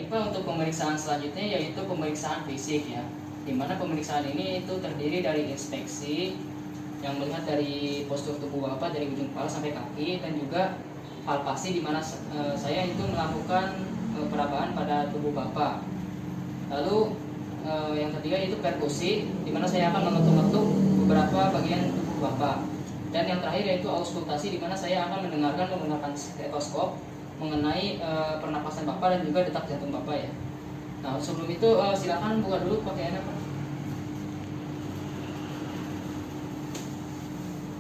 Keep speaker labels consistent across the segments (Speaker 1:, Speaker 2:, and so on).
Speaker 1: Baik Pak, untuk pemeriksaan selanjutnya yaitu pemeriksaan fisik ya. Dimana pemeriksaan ini itu terdiri dari inspeksi yang melihat dari postur tubuh Bapak dari ujung kepala sampai kaki, dan juga palpasi di mana saya itu melakukan perabaan pada tubuh Bapak. Lalu yang ketiga yaitu perkusi, di mana saya akan mengetuk-ngetuk beberapa bagian tubuh Bapak. Dan yang terakhir yaitu auskultasi, di mana saya akan mendengarkan menggunakan stetoskop mengenai pernapasan Bapak dan juga detak jantung Bapak ya. Nah, sebelum itu silakan buka dulu pakaiannya Pak.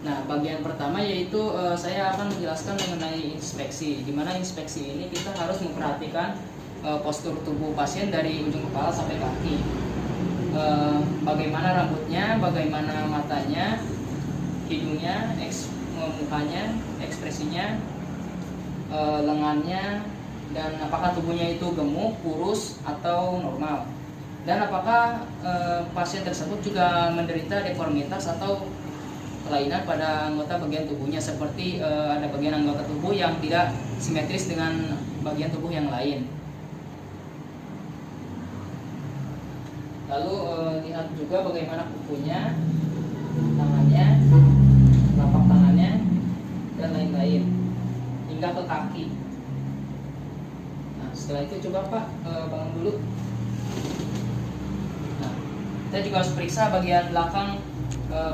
Speaker 1: Nah, bagian pertama yaitu saya akan menjelaskan mengenai inspeksi. Di mana inspeksi ini kita harus memperhatikan postur tubuh pasien dari ujung kepala sampai kaki. Bagaimana rambutnya, bagaimana matanya, hidungnya, mukanya, ekspresinya, lengannya, dan apakah tubuhnya itu gemuk, kurus, atau normal. Dan apakah pasien tersebut juga menderita deformitas atau kelainan pada anggota bagian tubuhnya, seperti ada bagian anggota tubuh yang tidak simetris dengan bagian tubuh yang lain. Lalu lihat juga bagaimana kukunya, tangannya, telapak tangannya, dan lain-lain, hingga ke kaki. Nah, setelah itu coba Pak bangun dulu. Nah, kita juga harus periksa bagian belakang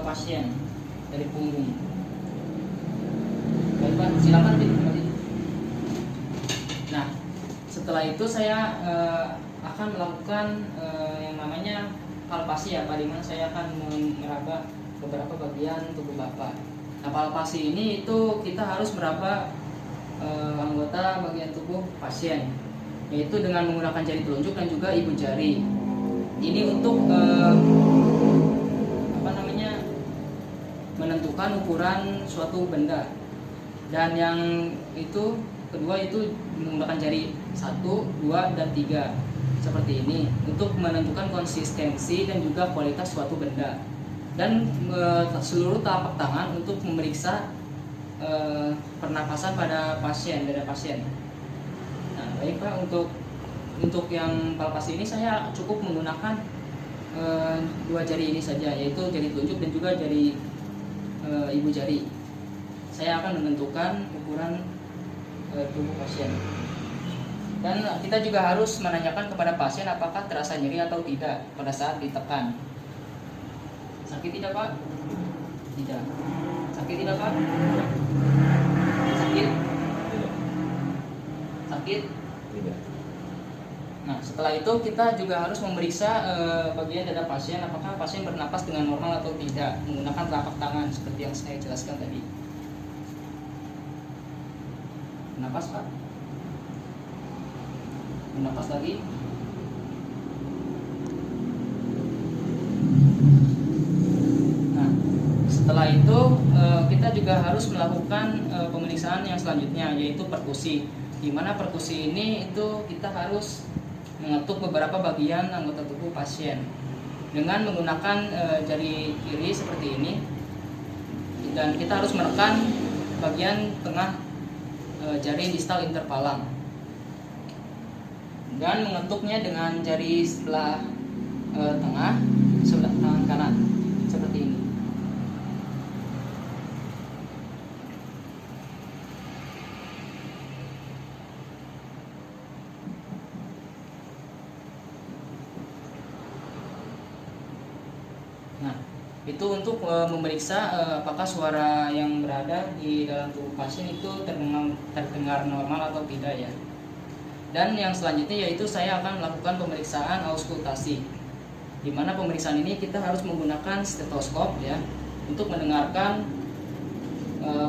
Speaker 1: pasien dari punggung. Baik Pak, silakan kembali. Nah, setelah itu saya akan melakukan yang namanya palpasi ya Pak, dimana saya akan meraba beberapa bagian tubuh Bapak. Nah, palpasi ini itu kita harus meraba anggota bagian tubuh pasien, yaitu dengan menggunakan jari telunjuk dan juga ibu jari. Ini untuk menentukan ukuran suatu benda. Dan yang itu kedua itu menggunakan jari 1, 2, dan 3 seperti ini untuk menentukan konsistensi dan juga kualitas suatu benda. Dan seluruh telapak tangan untuk memeriksa pernapasan pada pasien, dada pasien. Nah, baik Pak, untuk yang palpasi ini saya cukup menggunakan 2 jari ini saja, yaitu jari telunjuk dan juga jari ibu jari. Saya akan menentukan ukuran tubuh pasien. Dan kita juga harus menanyakan kepada pasien apakah terasa nyeri atau tidak pada saat ditekan. Sakit tidak Pak? Tidak. Sakit tidak Pak? Sakit? Tidak. Sakit? Tidak. Nah, setelah itu kita juga harus memeriksa bagian dada pasien, apakah pasien bernapas dengan normal atau tidak, menggunakan telapak tangan seperti yang saya jelaskan tadi. Bernapas Pak? Bernapas lagi? Nah, setelah itu kita juga harus melakukan pemeriksaan yang selanjutnya, yaitu perkusi. Di mana perkusi ini itu kita harus mengetuk beberapa bagian anggota tubuh pasien dengan menggunakan jari kiri seperti ini, dan kita harus menekan bagian tengah jari distal interpalam dan mengetuknya dengan jari sebelah tengah sebelah tangan kanan seperti ini. Nah, itu untuk memeriksa apakah suara yang berada di dalam tubuh pasien itu terdengar normal atau tidak ya. Dan yang selanjutnya yaitu saya akan melakukan pemeriksaan auskultasi, di mana pemeriksaan ini kita harus menggunakan stetoskop ya untuk mendengarkan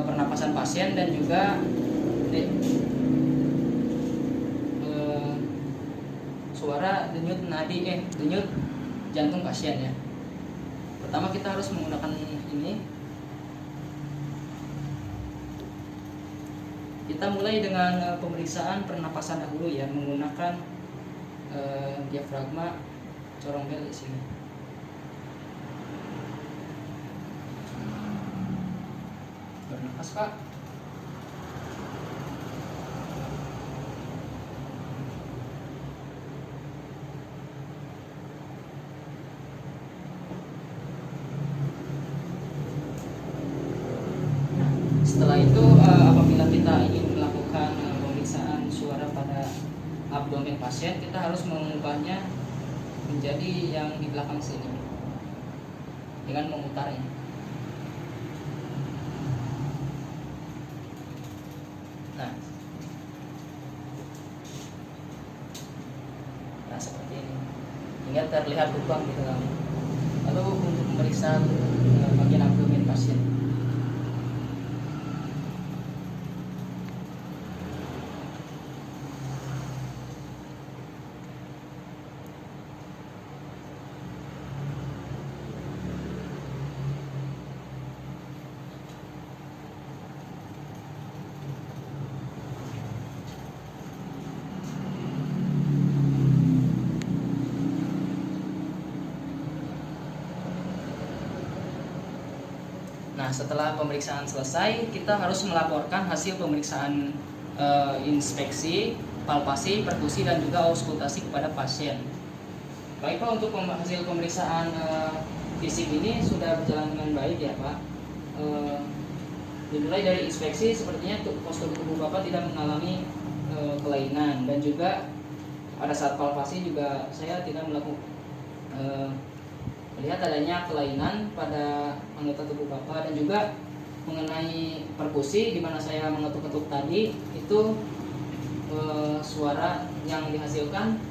Speaker 1: pernapasan pasien dan juga suara denyut jantung pasien ya. Pertama kita harus menggunakan ini. Kita mulai dengan pemeriksaan pernapasan dahulu ya, menggunakan diafragma corong bel di sini. Bernapas Pak. setelah itu apabila kita ingin melakukan pemeriksaan suara pada abdomen pasien, kita harus mengubahnya menjadi yang di belakang sini dengan memutarnya. Nah seperti ini, hingga terlihat lubang di dalam. Lalu untuk memeriksa bagian abdomen pasien, nah setelah pemeriksaan selesai, kita harus melaporkan hasil pemeriksaan inspeksi, palpasi, perkusi, dan juga auskultasi kepada pasien. Baik Pak, untuk hasil pemeriksaan fisik ini sudah berjalan dengan baik ya Pak. Dimulai dari inspeksi, sepertinya postur tubuh Bapak tidak mengalami kelainan, dan juga pada saat palpasi juga saya tidak melihat adanya kelainan pada anggota tubuh Bapak. Dan juga mengenai perkusi, di mana saya mengetuk-ketuk tadi, itu suara yang dihasilkan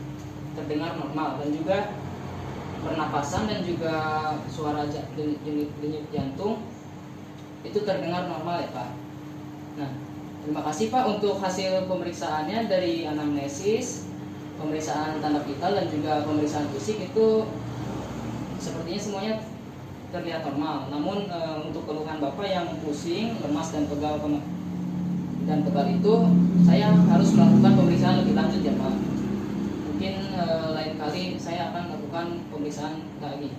Speaker 1: terdengar normal, dan juga pernapasan dan juga suara denyut jantung itu terdengar normal ya Pak. Nah, terima kasih Pak untuk hasil pemeriksaannya dari anamnesis, pemeriksaan tanda vital, dan juga pemeriksaan fisik itu sepertinya semuanya terlihat normal. Namun untuk keluhan Bapak yang pusing, lemas, dan pegal itu saya harus melakukan pemeriksaan lebih lanjut ya Pak. Mungkin lain kali saya akan lakukan pemeriksaan lagi.